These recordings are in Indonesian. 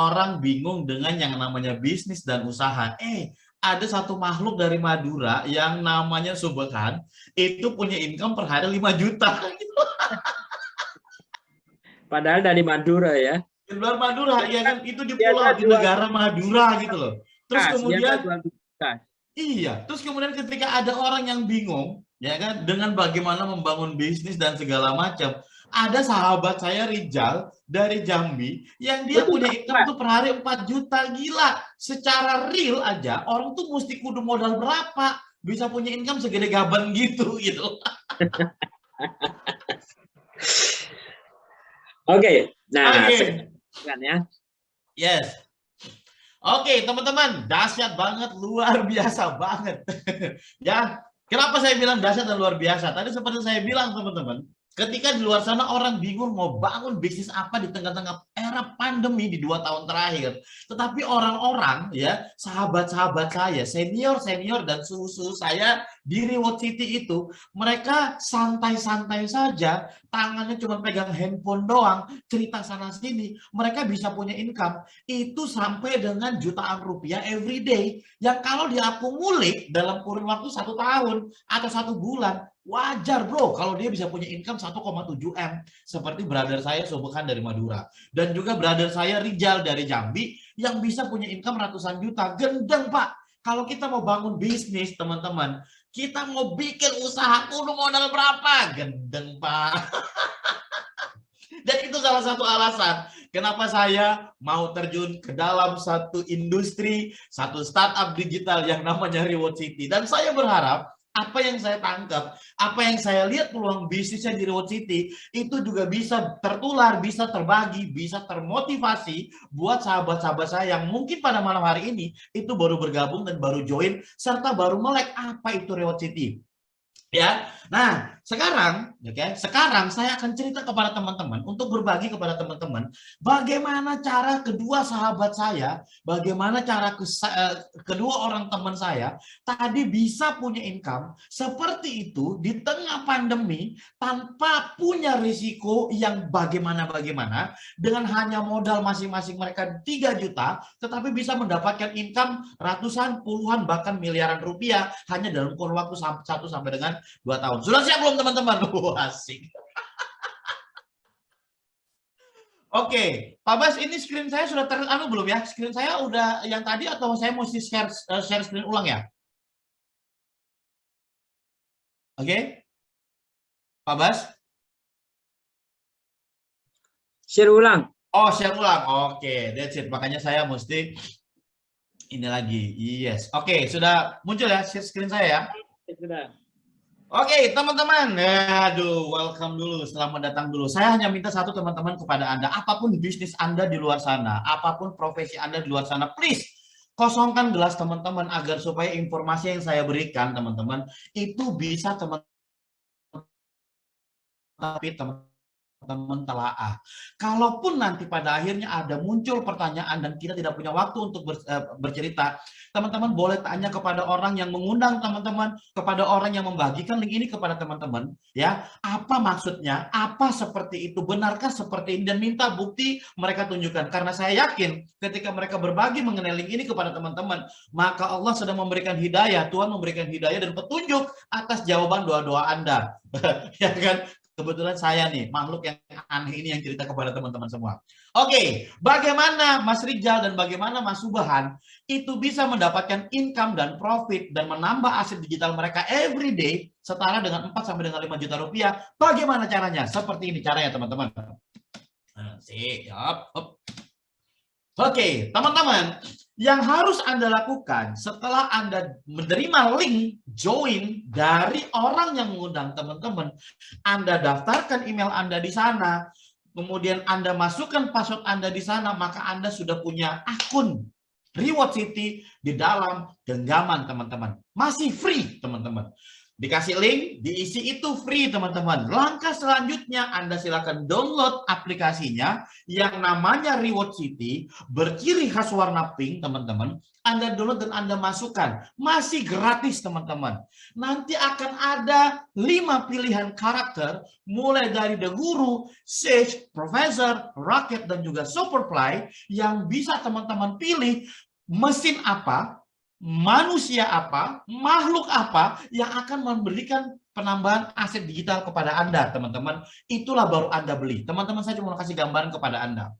orang bingung dengan yang namanya bisnis dan usaha. Ada satu makhluk dari Madura yang namanya Subhan, itu punya income per hari 5 juta. Padahal dari Madura ya. Di luar Madura, ya kan? Itu di Biasa pulau, di jual negara Madura gitu loh. Terus bekas, biasa kemudian jual bekas. iya, terus kemudian ketika ada orang yang bingung, ya kan, dengan bagaimana membangun bisnis dan segala macam, ada sahabat saya Rijal dari Jambi yang dia Betul, punya income tuh per hari 4 juta, gila. Secara real aja, orang tuh mesti kudu modal berapa bisa punya income segede gaban gitu gitu. Oke, nah Oke, kan ya. yes. Oke, teman-teman, dahsyat banget, luar biasa banget. Ya, kenapa saya bilang dahsyat dan luar biasa? Tadi seperti saya bilang, teman-teman, ketika di luar sana orang bingung mau bangun bisnis apa di tengah-tengah era pandemi di 2 tahun terakhir. Tetapi orang-orang, ya, sahabat-sahabat saya, senior-senior dan suhu-suhu saya di Reward City itu, mereka santai-santai saja, tangannya cuma pegang handphone doang, cerita sana sini, mereka bisa punya income itu sampai dengan jutaan rupiah every day, yang kalau diakumulit dalam kurun waktu 1 tahun atau 1 bulan, wajar bro kalau dia bisa punya income 1,7 M, seperti brother saya Sobekan dari Madura, dan juga brother saya Rijal dari Jambi yang bisa punya income ratusan juta. Gendeng pak, kalau kita mau bangun bisnis teman-teman, kita mau bikin usaha kudu modal berapa? Gendeng pak. Dan itu salah satu alasan kenapa saya mau terjun ke dalam satu industri, satu startup digital yang namanya Reward City. Dan saya berharap apa yang saya tangkap, apa yang saya lihat peluang bisnisnya di Reward City, itu juga bisa tertular, bisa terbagi, bisa termotivasi buat sahabat-sahabat saya yang mungkin pada malam hari ini itu baru bergabung dan baru join, serta baru melek apa itu Reward City. Ya, nah sekarang, oke, sekarang saya akan cerita kepada teman-teman untuk berbagi kepada teman-teman bagaimana cara kedua sahabat saya, bagaimana cara kedua orang teman saya tadi bisa punya income seperti itu di tengah pandemi tanpa punya risiko yang bagaimana dengan hanya modal masing-masing mereka 3 juta, tetapi bisa mendapatkan income ratusan, puluhan, bahkan miliaran rupiah hanya dalam kurun waktu 1 sampai dengan 2 tahun. Sudah siap belum teman-teman? Asik. Oke, Pak Bas, ini screen saya sudah belum ya? Screen saya udah yang tadi atau saya mesti share screen ulang ya? Oke, Pak Bas? Share ulang. Oh, share ulang. Oke, that's it. Makanya saya mesti ini lagi. Yes. Oke, sudah muncul ya share screen saya ya? Sudah. Oke, teman-teman. Aduh, welcome dulu. Selamat datang dulu. Saya hanya minta satu teman-teman kepada Anda. Apapun bisnis Anda di luar sana, apapun profesi Anda di luar sana, please kosongkan gelas teman-teman agar supaya informasi yang saya berikan, teman-teman, itu bisa teman-teman telaah. Kalaupun nanti pada akhirnya ada muncul pertanyaan dan kita tidak punya waktu untuk bercerita, teman-teman boleh tanya kepada orang yang mengundang teman-teman, kepada orang yang membagikan link ini kepada teman-teman, ya, apa maksudnya, apa seperti itu, benarkah seperti ini, dan minta bukti mereka tunjukkan. Karena saya yakin ketika mereka berbagi mengenai link ini kepada teman-teman, maka Allah sedang memberikan hidayah, Tuhan memberikan hidayah dan petunjuk atas jawaban doa-doa Anda. Ya kan? Kebetulan saya nih, makhluk yang aneh ini yang cerita kepada teman-teman semua. Oke, bagaimana Mas Rijal dan bagaimana Mas Subhan itu bisa mendapatkan income dan profit dan menambah aset digital mereka every day setara dengan 4 sampai dengan 5 juta rupiah. Bagaimana caranya? Seperti ini caranya, teman-teman. Siap. Oke, teman-teman, yang harus Anda lakukan setelah Anda menerima link join dari orang yang mengundang teman-teman, Anda daftarkan email Anda di sana, kemudian Anda masukkan password Anda di sana, maka Anda sudah punya akun Reward City di dalam genggaman, teman-teman. Masih free, teman-teman. Dikasih link, diisi itu free teman-teman. Langkah selanjutnya Anda silakan download aplikasinya yang namanya Reward City, berciri khas warna pink teman-teman. Anda download dan Anda masukkan. Masih gratis teman-teman. Nanti akan ada 5 pilihan karakter, mulai dari The Guru, Sage, Professor, Rocket, dan juga Superfly, yang bisa teman-teman pilih mesin apa, manusia apa, makhluk apa yang akan memberikan penambahan aset digital kepada Anda, teman-teman. Itulah baru Anda beli. Teman-teman, saya cuma mau kasih gambaran kepada Anda.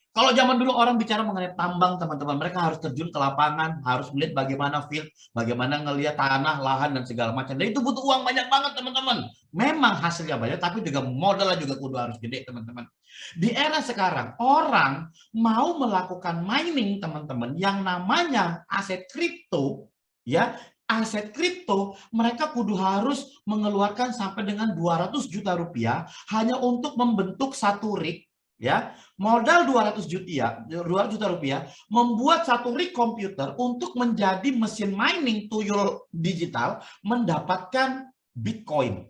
Kalau zaman dulu orang bicara mengenai tambang, teman-teman, mereka harus terjun ke lapangan, harus melihat bagaimana field, bagaimana ngelihat tanah, lahan, dan segala macam. Dan itu butuh uang banyak banget, teman-teman. Memang hasilnya banyak, tapi juga modalnya juga kudu harus gede, teman-teman. Di era sekarang, orang mau melakukan mining, teman-teman, yang namanya aset kripto, ya, aset kripto, mereka kudu harus mengeluarkan sampai dengan 200 juta rupiah hanya untuk membentuk satu rig, ya, modal 200 juta rupiah, membuat satu rig komputer untuk menjadi mesin mining tuyul digital, mendapatkan Bitcoin.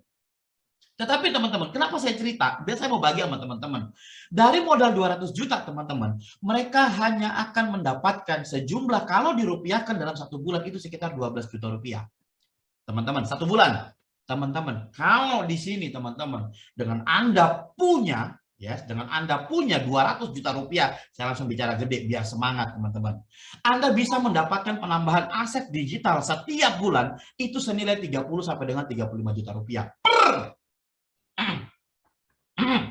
Tetapi teman-teman, kenapa saya cerita? Biar saya mau bagi sama teman-teman. Dari modal 200 juta teman-teman, mereka hanya akan mendapatkan sejumlah, kalau dirupiahkan dalam satu bulan itu sekitar 12 juta rupiah. Teman-teman, satu bulan. Teman-teman, kalau di sini teman-teman, dengan Anda punya, ya, dengan Anda punya 200 juta rupiah, saya langsung bicara gede biar semangat teman-teman. Anda bisa mendapatkan penambahan aset digital setiap bulan itu senilai 30 sampai dengan 35 juta rupiah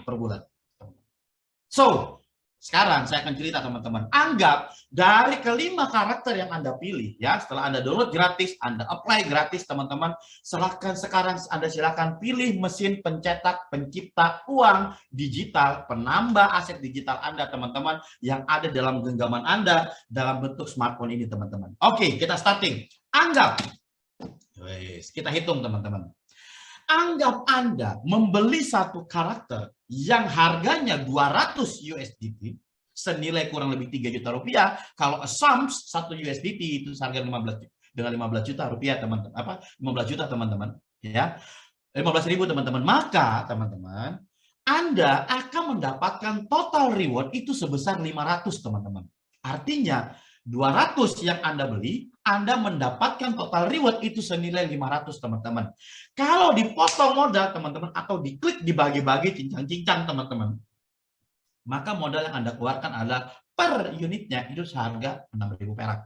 per bulan. So, sekarang saya akan cerita teman-teman. Anggap dari kelima karakter yang Anda pilih, ya, setelah Anda download gratis, Anda apply gratis, teman-teman. Sekarang Anda silakan pilih mesin pencetak, pencipta uang digital, penambah aset digital Anda, teman-teman, yang ada dalam genggaman Anda dalam bentuk smartphone ini, teman-teman. Oke, kita starting. Anggap, kita hitung, teman-teman. Anggap Anda membeli satu karakter yang harganya 200 USDT, senilai kurang lebih 3 juta rupiah. Kalau assumes 1 USDT itu harga 15 juta rupiah, teman-teman. 15 juta, teman-teman, ya. 15.000, teman-teman. Maka, teman-teman, Anda akan mendapatkan total reward itu sebesar 500, teman-teman. Artinya 200 yang Anda beli, Anda mendapatkan total reward itu senilai 500, teman-teman. Kalau dipotong modal, teman-teman, atau diklik dibagi-bagi cincang-cincang, teman-teman, maka modal yang Anda keluarkan adalah per unitnya itu seharga 6.000 perak.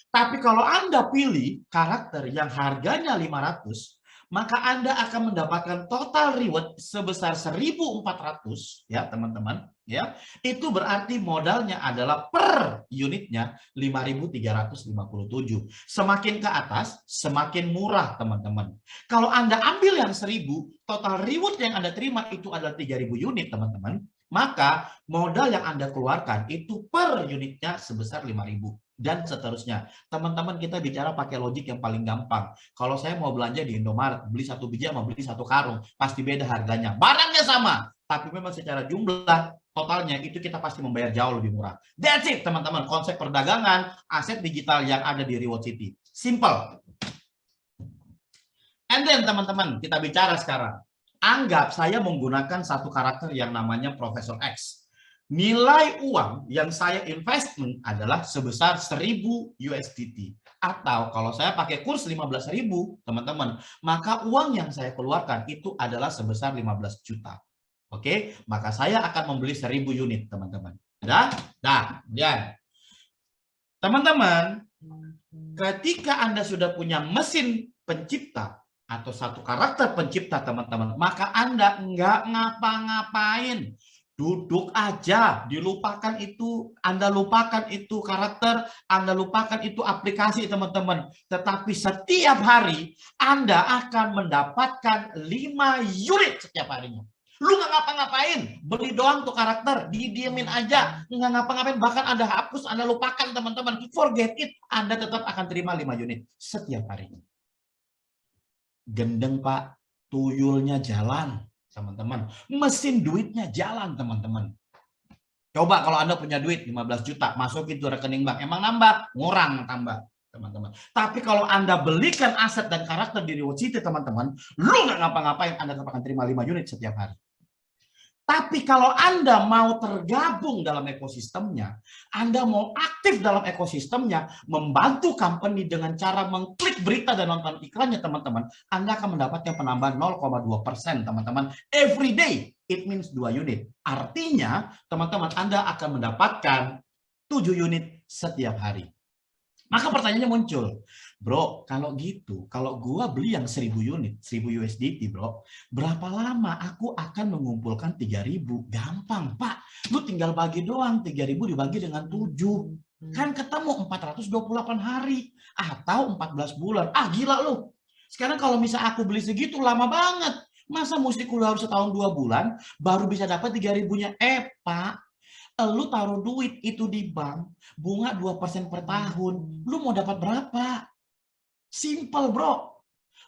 Tapi kalau Anda pilih karakter yang harganya 500, maka Anda akan mendapatkan total reward sebesar 1.400, ya, teman-teman, ya. Itu berarti modalnya adalah per unitnya 5.357. Semakin ke atas, semakin murah, teman-teman. Kalau Anda ambil yang 1.000, total reward yang Anda terima itu adalah 3.000 unit, teman-teman. Maka modal yang Anda keluarkan itu per unitnya sebesar 5.000. Dan seterusnya. Teman-teman, kita bicara pakai logik yang paling gampang. Kalau saya mau belanja di Indomaret, beli satu biji sama beli satu karung, pasti beda harganya. Barangnya sama, tapi memang secara jumlah totalnya itu kita pasti membayar jauh lebih murah. That's it, teman-teman. Konsep perdagangan aset digital yang ada di Reward City. Simple. And then, teman-teman, kita bicara sekarang. Anggap saya menggunakan satu karakter yang namanya Profesor X. Nilai uang yang saya investment adalah sebesar 1.000 USDT. Atau kalau saya pakai kurs 15.000, teman-teman, maka uang yang saya keluarkan itu adalah sebesar 15 juta. Oke, maka saya akan membeli 1.000 unit, teman-teman. Ya. Teman-teman, ketika Anda sudah punya mesin pencipta atau satu karakter pencipta, teman-teman, maka Anda nggak ngapa-ngapain. Duduk aja, dilupakan itu, Anda lupakan itu karakter, Anda lupakan itu aplikasi, teman-teman. Tetapi setiap hari Anda akan mendapatkan 5 unit setiap harinya. Lu nggak ngapa-ngapain, beli doang tuh karakter, didiemin aja, nggak ngapa-ngapain, bahkan Anda hapus, Anda lupakan, teman-teman. Forget it, Anda tetap akan terima 5 unit setiap harinya. Gendeng, Pak, tuyulnya jalan. Teman-teman, mesin duitnya jalan, teman-teman. Coba kalau Anda punya duit 15 juta, masukin tuh rekening bank, emang nambah? Ngurang tambah. teman-teman. Tapi kalau Anda belikan aset dan karakter di Reward City, teman-teman, lu nggak ngapa-ngapain, Anda tetap akan terima 5 unit setiap hari. Tapi kalau Anda mau tergabung dalam ekosistemnya, Anda mau aktif dalam ekosistemnya, membantu company dengan cara mengklik berita dan nonton iklannya, teman-teman, Anda akan mendapatkan penambahan 0,2%, teman-teman. Every day, it means 2 unit. Artinya, teman-teman, Anda akan mendapatkan 7 unit setiap hari. Maka pertanyaannya muncul, bro, kalau gitu, kalau gua beli yang 1000 unit, 1000 USDT, bro, berapa lama aku akan mengumpulkan 3000? Gampang, Pak. Lu tinggal bagi doang, 3000 dibagi dengan 7. Kan ketemu 428 hari atau 14 bulan. Ah, gila lu. Sekarang kalau misal aku beli segitu lama banget. Masa mesti kuliah harus setahun 2 bulan baru bisa dapat 3000-nya? Pak, lu taruh duit itu di bank, bunga 2% per tahun, lu mau dapat berapa? Simple, bro.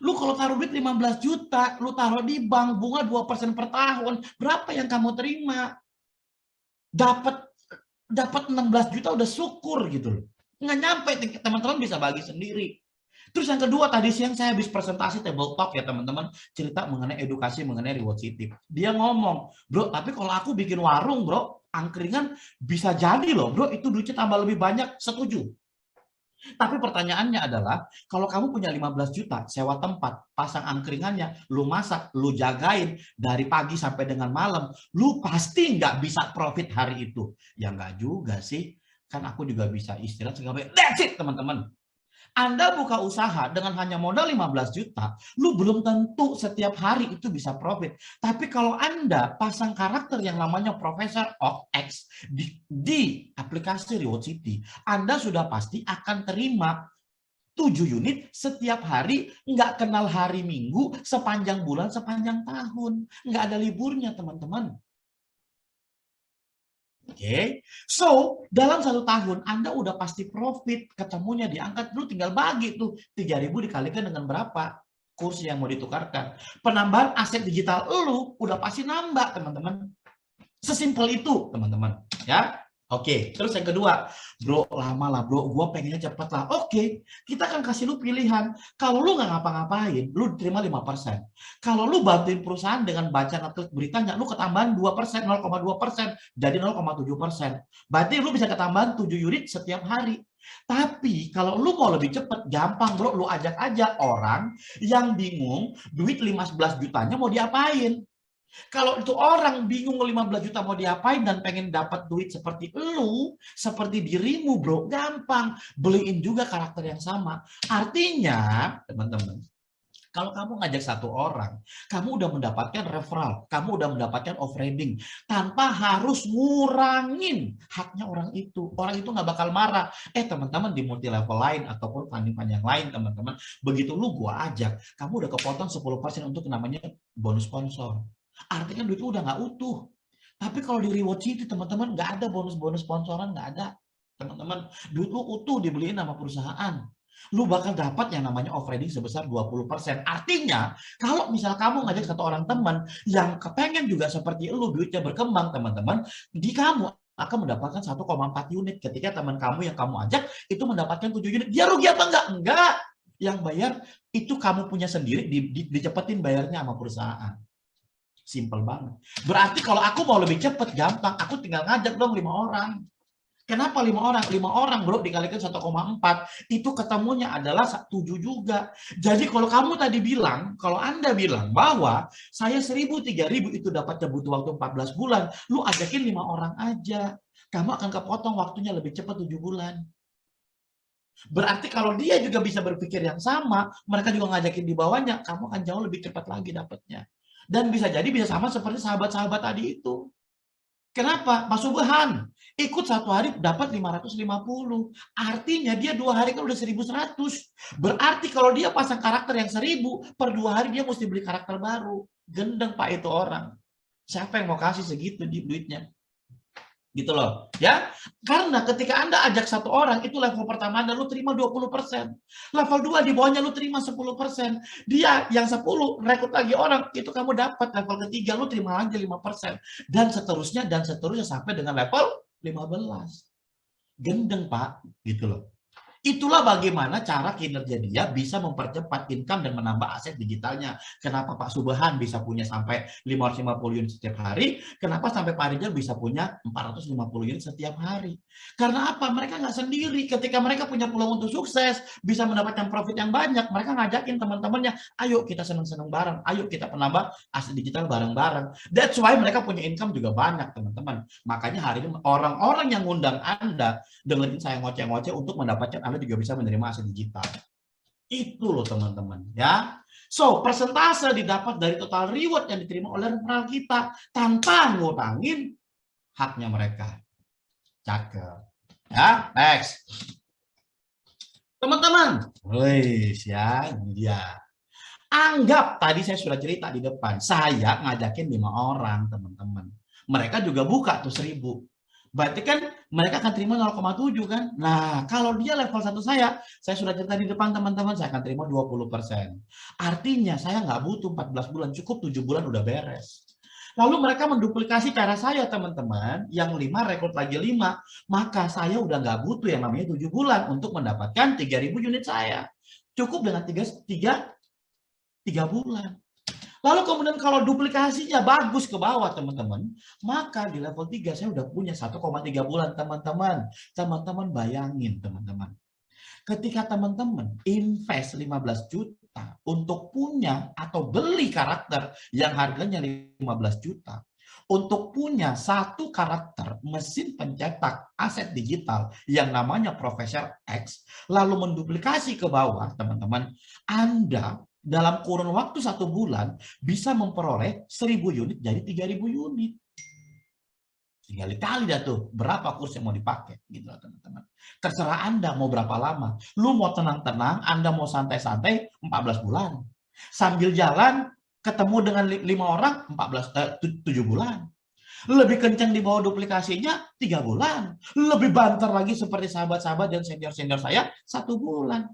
Lu kalau taruh duit 15 juta, lu taruh di bank, bunga 2% per tahun, berapa yang kamu terima? Dapat 16 juta udah syukur gitu loh. Nggak nyampe, teman-teman bisa bagi sendiri. Terus yang kedua, tadi siang saya habis presentasi table talk ya teman-teman, cerita mengenai edukasi mengenai Reward City. Dia ngomong, bro, tapi kalau aku bikin warung, bro, angkringan bisa jadi loh, bro, itu duitnya tambah lebih banyak. Setuju. Tapi pertanyaannya adalah, kalau kamu punya 15 juta, sewa tempat, pasang angkringannya, lu masak, lu jagain dari pagi sampai dengan malam, lu pasti nggak bisa profit hari itu. Ya nggak juga sih, kan aku juga bisa istirahat segala. That's it, teman-teman. Anda buka usaha dengan hanya modal 15 juta, lu belum tentu setiap hari itu bisa profit. Tapi kalau Anda pasang karakter yang namanya Professor of X di aplikasi Reward City, Anda sudah pasti akan terima 7 unit setiap hari, nggak kenal hari Minggu, sepanjang bulan, sepanjang tahun. Nggak ada liburnya, teman-teman. Oke, so dalam 1 tahun Anda udah pasti profit, ketemunya diangkat, lu tinggal bagi tuh 3.000 dikalikan dengan berapa kursi yang mau ditukarkan. Penambahan aset digital lu udah pasti nambah, teman-teman. Sesimpel itu, teman-teman. Ya, oke. Terus yang kedua, bro, lama lah, bro. Gue pengennya cepet lah. Oke, kita akan kasih lu pilihan. Kalau lu nggak ngapa-ngapain, lu terima 5%. Kalau lu bantuin perusahaan dengan baca ngetik beritanya, lu ketambahan 2%, 0,2%, jadi 0,7%. Berarti lu bisa ketambahan 7 unit setiap hari. Tapi kalau lu mau lebih cepat, gampang, bro. Lu ajak aja orang yang bingung duit 15 jutanya mau diapain. Kalau itu orang bingung 15 juta mau diapain dan pengen dapat duit seperti lu, seperti dirimu, bro, gampang. Beliin juga karakter yang sama. Artinya, teman-teman, kalau kamu ngajak 1 orang, kamu udah mendapatkan referral, kamu udah mendapatkan off-rating, tanpa harus ngurangin haknya orang itu. Orang itu nggak bakal marah. Teman-teman di multi level lain ataupun funding yang lain, teman-teman, begitu lu gua ajak, kamu udah kepotong 10% untuk namanya bonus sponsor. Artinya duit itu udah nggak utuh. Tapi kalau di Reward City, teman-teman, nggak ada bonus-bonus sponsoran, nggak ada. Teman-teman, duit lu utuh dibeliin sama perusahaan. Lu bakal dapat yang namanya off-rating sebesar 20%. Artinya, kalau misal kamu ngajak 1 orang teman yang kepengen juga seperti lu, duitnya berkembang, teman-teman, di kamu akan mendapatkan 1,4 unit. Ketika teman kamu yang kamu ajak itu mendapatkan 7 unit. Dia rugi apa enggak? Enggak. Yang bayar itu kamu punya sendiri, dicepetin bayarnya sama perusahaan. Simple banget. Berarti kalau aku mau lebih cepat, gampang. Aku tinggal ngajak dong 5 orang. Kenapa 5 orang? 5 orang, bro, dikalikan 1,4. Itu ketemunya adalah 7 juga. Jadi kalau kamu tadi bilang, kalau Anda bilang bahwa saya 1000, 3000 itu dapatnya butuh waktu 14 bulan, lu ajakin 5 orang aja. Kamu akan kepotong waktunya lebih cepat 7 bulan. Berarti kalau dia juga bisa berpikir yang sama, mereka juga ngajakin di bawahnya, kamu akan jauh lebih cepat lagi dapatnya. Dan bisa jadi bisa sama seperti sahabat-sahabat tadi itu. Kenapa? Mas Subhan ikut 1 hari dapat 550. Artinya dia 2 hari kan udah 1100. Berarti kalau dia pasang karakter yang 1000, per 2 hari dia mesti beli karakter baru. Gendeng, Pak, itu orang. Siapa yang mau kasih segitu duitnya? Gitu loh, ya. Karena ketika Anda ajak 1 orang, itu level pertama Anda, lu terima 20%. Level 2 di bawahnya lu terima 10%. Dia yang 10 rekrut lagi orang, itu kamu dapat level ketiga, lu terima lagi 5%. Dan seterusnya sampai dengan level 15. Gendeng, Pak, gitu loh. Itulah bagaimana cara kinerja dia bisa mempercepat income dan menambah aset digitalnya. Kenapa Pak Subhan bisa punya sampai 550 unit setiap hari, kenapa sampai Pak Rizal bisa punya 450 unit setiap hari. Karena apa? Mereka nggak sendiri. Ketika mereka punya peluang untuk sukses, bisa mendapatkan profit yang banyak, mereka ngajakin teman-temannya, ayo kita seneng-seneng bareng, ayo kita penambah aset digital bareng-bareng. That's why mereka punya income juga banyak, teman-teman. Makanya hari ini orang-orang yang ngundang Anda dengerin saya ngoceh-ngoceh untuk mendapatkan Anda juga bisa menerima aset digital. Itu loh teman-teman ya. So, persentase didapat dari total reward yang diterima oleh referral kita tanpa ngurangin haknya mereka. Cakep. Ya, next. Teman-teman, wis ya, ini dia. Anggap tadi saya sudah cerita di depan, saya ngajakin 5 orang, teman-teman. Mereka juga buka tuh 1000. Berarti kan mereka akan terima 0,7 kan? Nah, kalau dia level 1 saya sudah cerita di depan teman-teman, saya akan terima 20%. Artinya saya nggak butuh 14 bulan, cukup 7 bulan udah beres. Lalu mereka menduplikasi cara saya teman-teman, yang 5 rekrut lagi 5, maka saya udah nggak butuh yang namanya 7 bulan untuk mendapatkan 3.000 unit saya. Cukup dengan 3 bulan. Lalu kemudian kalau duplikasinya bagus ke bawah teman-teman, maka di level 3 saya udah punya 1,3 bulan teman-teman. Teman-teman bayangin teman-teman. Ketika teman-teman invest 15 juta untuk punya atau beli karakter yang harganya 15 juta, untuk punya satu karakter mesin pencetak aset digital yang namanya Professor X, lalu menduplikasi ke bawah teman-teman, Anda dalam kurun waktu 1 bulan bisa memperoleh 1000 unit jadi 3000 unit. Tinggal dikali dah tuh berapa kurs yang mau dipakai gitu teman-teman. Terserah Anda mau berapa lama. Lu mau tenang-tenang, Anda mau santai-santai 14 bulan. Sambil jalan ketemu dengan 5 orang 7 bulan. Lebih kencang di bawah duplikasinya 3 bulan. Lebih banter lagi seperti sahabat-sahabat dan senior-senior saya 1 bulan.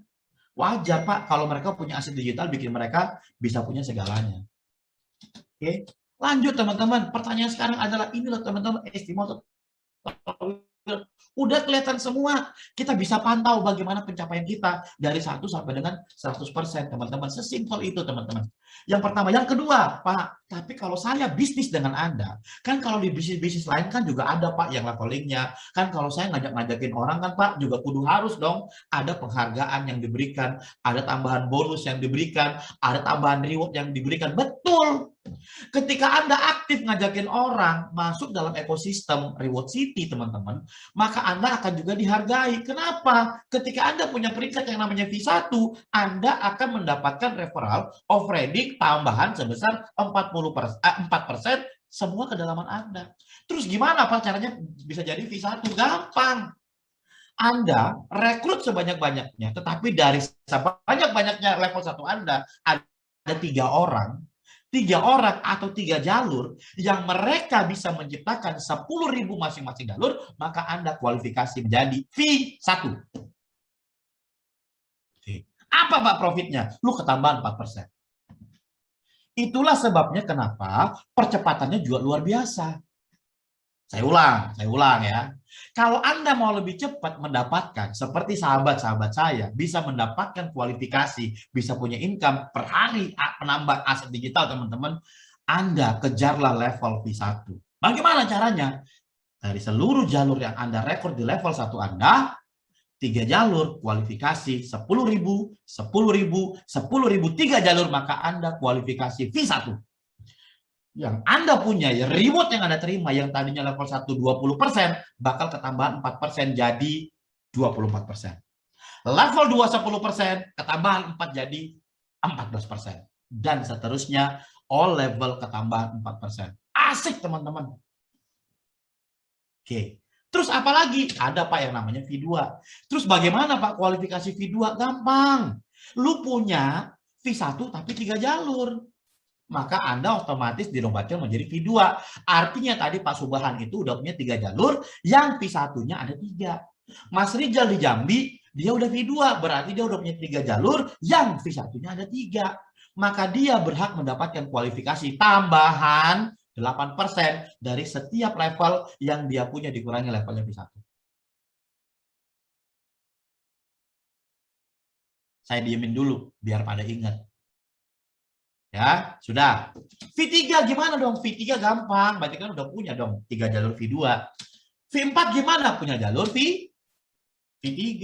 Wajar Pak kalau mereka punya aset digital bikin mereka bisa punya segalanya. Oke, lanjut teman-teman. Pertanyaan sekarang adalah ini loh teman-teman, estimator udah kelihatan semua. Kita bisa pantau bagaimana pencapaian kita dari 1 sampai dengan 100% teman-teman. Sesimpel itu teman-teman. Yang pertama, yang kedua, Pak, tapi kalau saya bisnis dengan Anda, kan kalau di bisnis-bisnis lain kan juga ada Pak yang levelingnya. Kan kalau saya ngajakin orang kan Pak juga kudu harus dong ada penghargaan yang diberikan, ada tambahan bonus yang diberikan, ada tambahan reward yang diberikan. Betul. Ketika Anda aktif ngajakin orang masuk dalam ekosistem Reward City, teman-teman, maka Anda akan juga dihargai. Kenapa? Ketika Anda punya peringkat yang namanya V1, Anda akan mendapatkan referral of reading tambahan sebesar 4% semua kedalaman Anda. Terus gimana Pak caranya bisa jadi V1? Gampang. Anda rekrut sebanyak-banyaknya, tetapi dari sebanyak-banyaknya level 1 Anda, ada 3 orang atau 3 jalur yang mereka bisa menciptakan 10.000 masing-masing jalur, maka Anda kualifikasi menjadi V1. Apa Pak profitnya? Lu ketambahan 4%. Itulah sebabnya kenapa percepatannya juga luar biasa. Saya ulang ya. Kalau Anda mau lebih cepat mendapatkan, seperti sahabat-sahabat saya, bisa mendapatkan kualifikasi, bisa punya income per hari, penambah aset digital teman-teman, Anda kejarlah level V1. Bagaimana caranya? Dari seluruh jalur yang Anda rekrut di level 1 Anda, 3 jalur kualifikasi 10.000, 10.000, 10.000, 3 jalur, maka Anda kualifikasi V1. Yang Anda punya, ya reward yang Anda terima yang tadinya level 1 20%, bakal ketambahan 4% jadi 24%. Level 2 10%, ketambahan 4 jadi 14%. Dan seterusnya, all level ketambahan 4%. Asik teman-teman. Oke. Terus apa lagi? Ada Pak yang namanya V2. Terus bagaimana Pak kualifikasi V2? Gampang. Lu punya V1 tapi 3 jalur. Maka Anda otomatis dirombakkan menjadi V2. Artinya tadi Pak Subhan itu udah punya 3 jalur, yang V1-nya ada 3. Mas Rizal di Jambi, dia udah V2, berarti dia udah punya 3 jalur, yang V1-nya ada 3. Maka dia berhak mendapatkan kualifikasi tambahan 8% dari setiap level yang dia punya dikurangi levelnya V1. Saya diemin dulu biar pada ingat. Ya, sudah. V3 gimana dong? V3 gampang, berarti kan udah punya dong 3 jalur V2. V4 gimana? Punya jalur V3.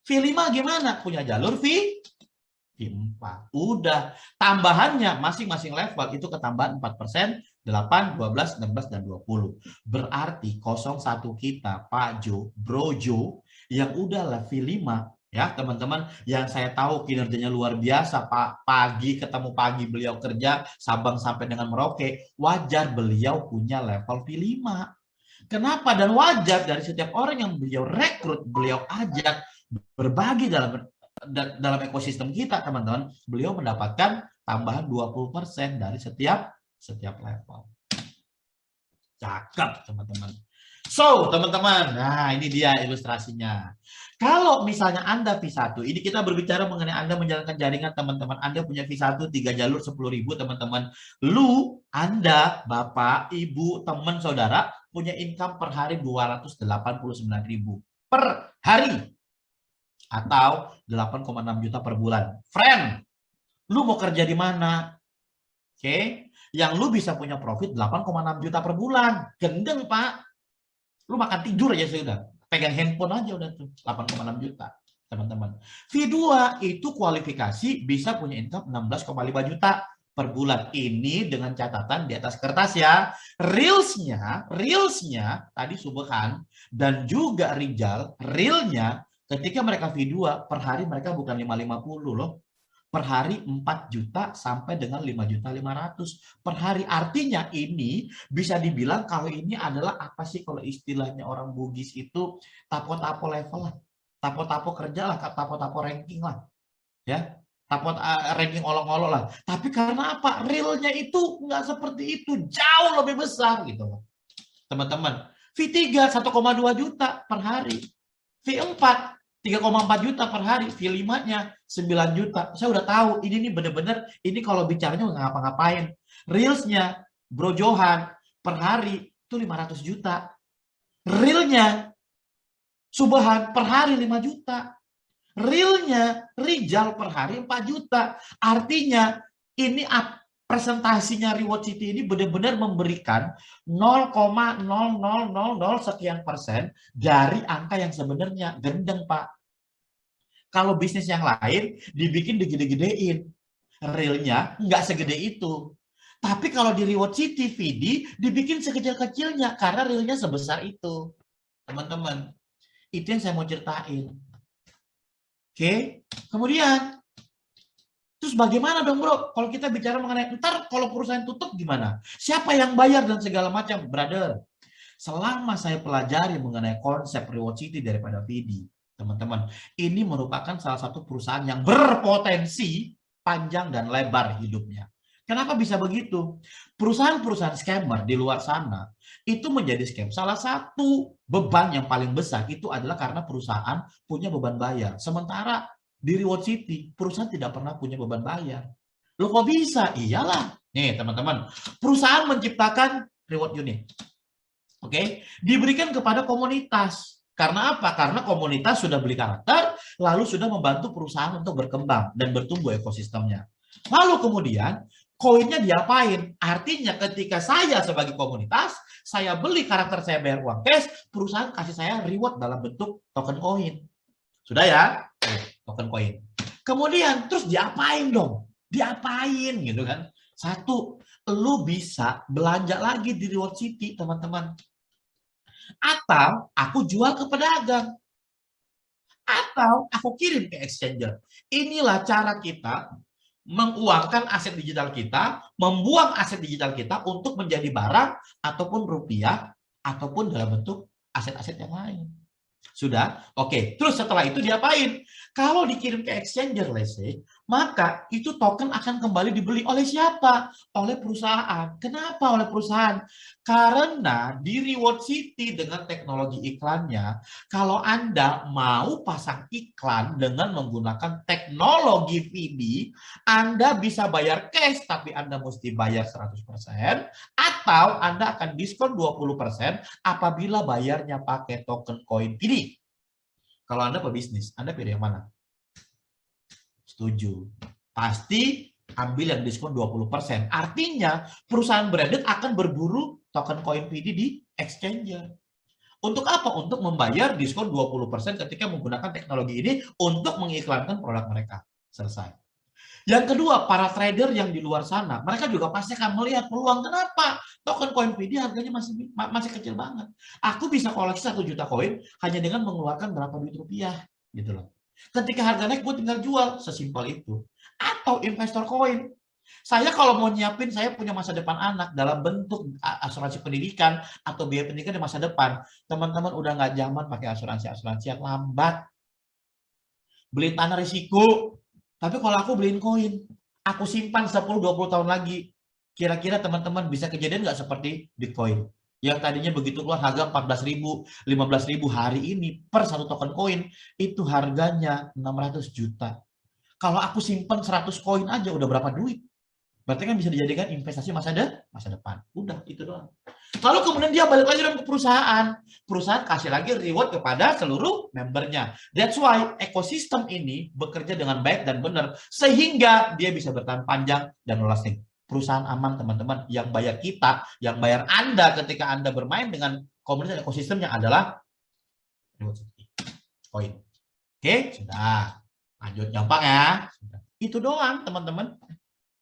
V5 gimana? Punya jalur V4. Udah. Tambahannya masing-masing level itu ketambahan 4%, 8, 12, 16, dan 20. Berarti 01 kita, Pak Jo, Bro Jo, yang udah level 5, ya teman-teman, yang saya tahu kinerjanya luar biasa, Pak. Pagi ketemu pagi beliau kerja Sabang sampai dengan Merauke, wajar beliau punya level V5. Kenapa? Dan wajar dari setiap orang yang beliau rekrut, beliau ajak berbagi dalam ekosistem kita, teman-teman, beliau mendapatkan tambahan 20% dari setiap level. Cakep, teman-teman. So, teman-teman, nah ini dia ilustrasinya. Kalau misalnya Anda V1, ini kita berbicara mengenai Anda menjalankan jaringan, teman-teman. Anda punya V1, 3 jalur 10.000, teman-teman. Anda, Bapak, Ibu, teman, saudara, punya income per hari 289.000 per hari. Atau 8,6 juta per bulan. Friend, lu mau kerja di mana? Oke, yang lu bisa punya profit 8,6 juta per bulan. Gendeng, Pak. Lu makan tidur aja sudah. Pegang handphone aja udah tuh 8,6 juta, teman-teman. V2 itu kualifikasi bisa punya income 16,5 juta per bulan. Ini dengan catatan di atas kertas ya. Reelsnya tadi Subhan dan juga Rijal, realnya ketika mereka V2 per hari mereka bukan 550 loh. Per hari 4 juta sampai dengan 5.500.000 per hari. Artinya ini bisa dibilang kalau ini adalah apa sih kalau istilahnya orang Bugis itu tapo-tapo level lah. Tapo-tapo kerja lah, tapo-tapo ranking lah. Ya, tapo ranking olok-olok lah. Tapi karena apa? Realnya itu nggak seperti itu, jauh lebih besar gitu loh. Teman-teman, V3 1,2 juta per hari. V4 3,4 juta per hari, V5-nya 9 juta. Saya udah tahu, ini nih bener-bener, ini kalau bicaranya nggak ngapa-ngapain. Reelsnya, Bro Johan, per hari itu 500 juta. Realnya, Subhan per hari 5 juta. Realnya, Rijal per hari 4 juta. Artinya, ini presentasinya Reward City ini benar-benar memberikan 0,0000 sekian persen dari angka yang sebenarnya. Gendeng, Pak. Kalau bisnis yang lain dibikin digede-gedein, realnya nggak segede itu. Tapi kalau di Reward City VD dibikin sekecil-kecilnya karena realnya sebesar itu. Teman-teman, itu yang saya mau ceritain. Oke, kemudian terus bagaimana dong bro? Kalau kita bicara mengenai ntar kalau perusahaan tutup gimana? Siapa yang bayar dan segala macam, brother? Selama saya pelajari mengenai konsep Reward City daripada VD, teman-teman, ini merupakan salah satu perusahaan yang berpotensi panjang dan lebar hidupnya. Kenapa bisa begitu? Perusahaan-perusahaan scammer di luar sana itu menjadi scam. Salah satu beban yang paling besar itu adalah karena perusahaan punya beban bayar. Sementara di Reward City, perusahaan tidak pernah punya beban bayar. Loh kok bisa? Iyalah. Nih teman-teman, perusahaan menciptakan reward unit. Oke, diberikan kepada komunitas. Karena apa? Karena komunitas sudah beli karakter, lalu sudah membantu perusahaan untuk berkembang dan bertumbuh ekosistemnya. Lalu kemudian, koinnya diapain? Artinya ketika saya sebagai komunitas, saya beli karakter, saya bayar uang cash, perusahaan kasih saya reward dalam bentuk token koin. Sudah ya? Token koin. Kemudian, terus diapain dong? Diapain gitu kan? Satu, lu bisa belanja lagi di Reward City, teman-teman. Atau aku jual ke pedagang. Atau aku kirim ke exchanger. Inilah cara kita menguangkan aset digital kita, membuang aset digital kita untuk menjadi barang ataupun rupiah ataupun dalam bentuk aset-aset yang lain. Sudah? Oke. Terus setelah itu diapain? Kalau dikirim ke exchanger, let's say, maka itu token akan kembali dibeli oleh siapa? Oleh perusahaan. Kenapa oleh perusahaan? Karena di Reward City dengan teknologi iklannya, kalau Anda mau pasang iklan dengan menggunakan teknologi VB, Anda bisa bayar cash, tapi Anda mesti bayar 100%, atau Anda akan diskon 20% apabila bayarnya pakai token koin VD. Kalau Anda pebisnis, Anda pilih yang mana? Setuju. Pasti ambil yang diskon 20%. Artinya perusahaan branded akan berburu token koin PD di exchanger. Untuk apa? Untuk membayar diskon 20% ketika menggunakan teknologi ini untuk mengiklankan produk mereka. Selesai. Yang kedua, para trader yang di luar sana, mereka juga pasti akan melihat peluang. Kenapa? Token koin PD harganya masih kecil banget. Aku bisa koleksi 1 juta koin hanya dengan mengeluarkan berapa duit rupiah, gitu loh. Ketika harga naik, gue tinggal jual, sesimpel itu. Atau investor koin. Saya kalau mau nyiapin, saya punya masa depan anak dalam bentuk asuransi pendidikan atau biaya pendidikan di masa depan. Teman-teman udah nggak zaman pakai asuransi yang lambat. Beli tanah risiko. Tapi kalau aku beliin koin, aku simpan 10-20 tahun lagi. Kira-kira teman-teman bisa kejadian nggak seperti Bitcoin? Yang tadinya begitu keluar harga 14.000, 15.000 hari ini per 1 token koin, itu harganya 600 juta. Kalau aku simpan 100 koin aja udah berapa duit? Berarti kan bisa dijadikan investasi masa depan. Udah, itu doang. Lalu kemudian dia balik lagi ke perusahaan. Perusahaan kasih lagi reward kepada seluruh membernya. That's why ekosistem ini bekerja dengan baik dan benar. Sehingga dia bisa bertahan panjang dan lasting. Perusahaan aman, teman-teman. Yang bayar kita, yang bayar Anda ketika Anda bermain dengan komunitas ekosistemnya adalah reward koin. Oke, sudah. Lanjut, gampang ya. Sudah. Itu doang, teman-teman.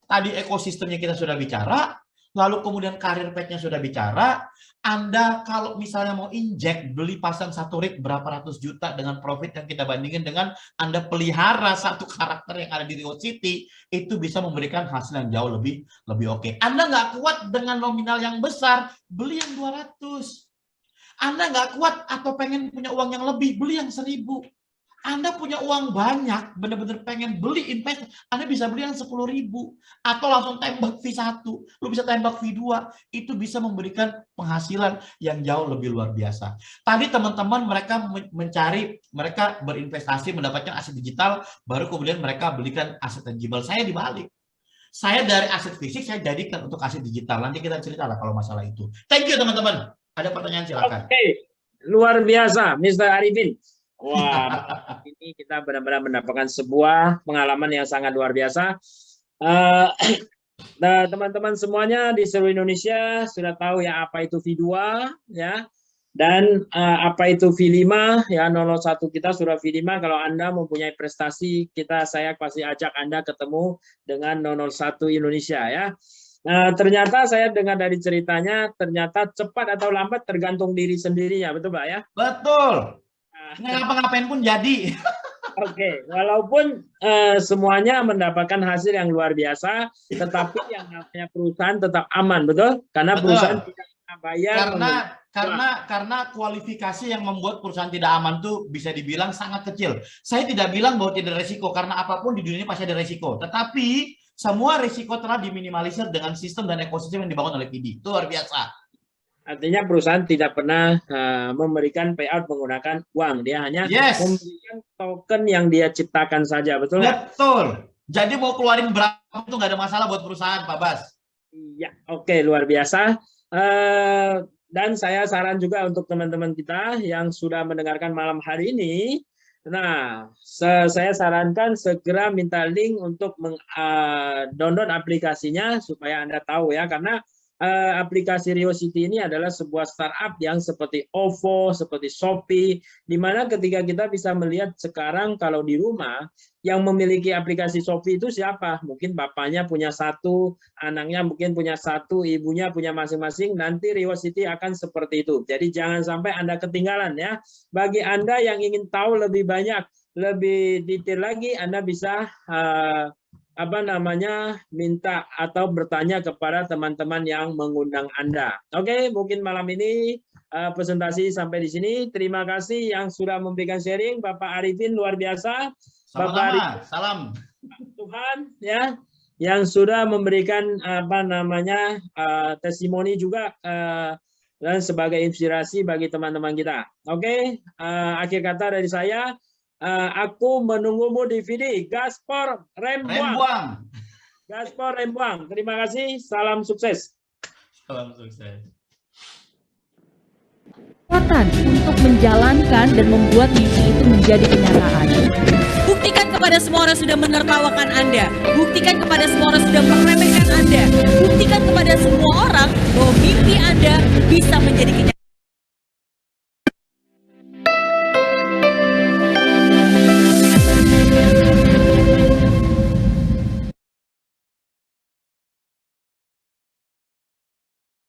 Tadi ekosistemnya kita sudah bicara, lalu kemudian karir path-nya sudah bicara. Anda kalau misalnya mau injek, beli pasang 1 rig berapa ratus juta dengan profit yang kita bandingin dengan Anda pelihara 1 karakter yang ada di Riot City, itu bisa memberikan hasil yang jauh lebih oke. Anda nggak kuat dengan nominal yang besar, beli yang 200. Anda nggak kuat atau pengen punya uang yang lebih, beli yang 1.000. Anda punya uang banyak, benar-benar pengen beli invest, Anda bisa beli yang 10.000 atau langsung tembak V1, lu bisa tembak V2, itu bisa memberikan penghasilan yang jauh lebih luar biasa. Tadi teman-teman mereka mereka berinvestasi mendapatkan aset digital, baru kemudian mereka belikan aset tangible. Saya dibalik. Saya dari aset fisik saya jadikan untuk aset digital. Nanti kita cerita lah kalau masalah itu. Thank you teman-teman. Ada pertanyaan silakan. Oke, luar biasa, Mr. Arifin. Wah, ini kita benar-benar mendapatkan sebuah pengalaman yang sangat luar biasa. Nah, teman-teman semuanya di seluruh Indonesia sudah tahu ya apa itu V2 ya, dan apa itu V5 ya. 001 kita sudah V5. Kalau Anda mempunyai prestasi, saya pasti ajak Anda ketemu dengan 001 Indonesia ya. Ternyata saya dengar dari ceritanya, ternyata cepat atau lambat tergantung diri sendirinya, betul Pak ya? Betul. Nggak ngapa-ngapain pun jadi. Oke, walaupun semuanya mendapatkan hasil yang luar biasa, tetapi yang namanya perusahaan tetap aman, betul? Karena betul. Perusahaan tidak bayar. Karena kualifikasi yang membuat perusahaan tidak aman tuh bisa dibilang sangat kecil. Saya tidak bilang bahwa tidak ada resiko, karena apapun di dunia ini pasti ada resiko. Tetapi semua resiko telah diminimalisir dengan sistem dan ekosistem yang dibangun oleh PD. Itu luar biasa. Artinya perusahaan tidak pernah memberikan payout menggunakan uang. Dia hanya memberikan token yang dia ciptakan saja. Betul? Betul. Jadi mau keluarin berapa itu nggak ada masalah buat perusahaan, Pak Bas. Iya, oke, luar biasa. Dan saya saran juga untuk teman-teman kita yang sudah mendengarkan malam hari ini. Nah, saya sarankan segera minta link untuk download aplikasinya supaya Anda tahu ya. Karena aplikasi Riot City ini adalah sebuah startup yang seperti OVO, seperti Shopee, di mana ketika kita bisa melihat sekarang kalau di rumah yang memiliki aplikasi Shopee itu siapa? Mungkin bapaknya punya 1, anaknya mungkin punya 1, ibunya punya masing-masing. Nanti Riot City akan seperti itu. Jadi jangan sampai Anda ketinggalan ya. Bagi Anda yang ingin tahu lebih banyak, lebih detail lagi, Anda bisa minta atau bertanya kepada teman-teman yang mengundang Anda. Oke, mungkin malam ini presentasi sampai di sini. Terima kasih yang sudah memberikan sharing, Bapak Arifin, luar biasa. Bapak Arifin, salam Tuhan ya, yang sudah memberikan testimoni juga dan sebagai inspirasi bagi teman-teman kita. Oke, akhir kata dari saya. Aku menunggumu di video. Gaspor Rembuang. Gaspor Rembuang. Terima kasih. Salam sukses. Salam sukses. Untuk menjalankan dan membuat mimpi itu menjadi kenyataan. Bukti Buktikan kepada semua orang sudah menertawakan Anda. Buktikan kepada semua orang sudah meremehkan Anda. Buktikan kepada semua orang bahwa mimpi Anda bisa menjadi kenyataan.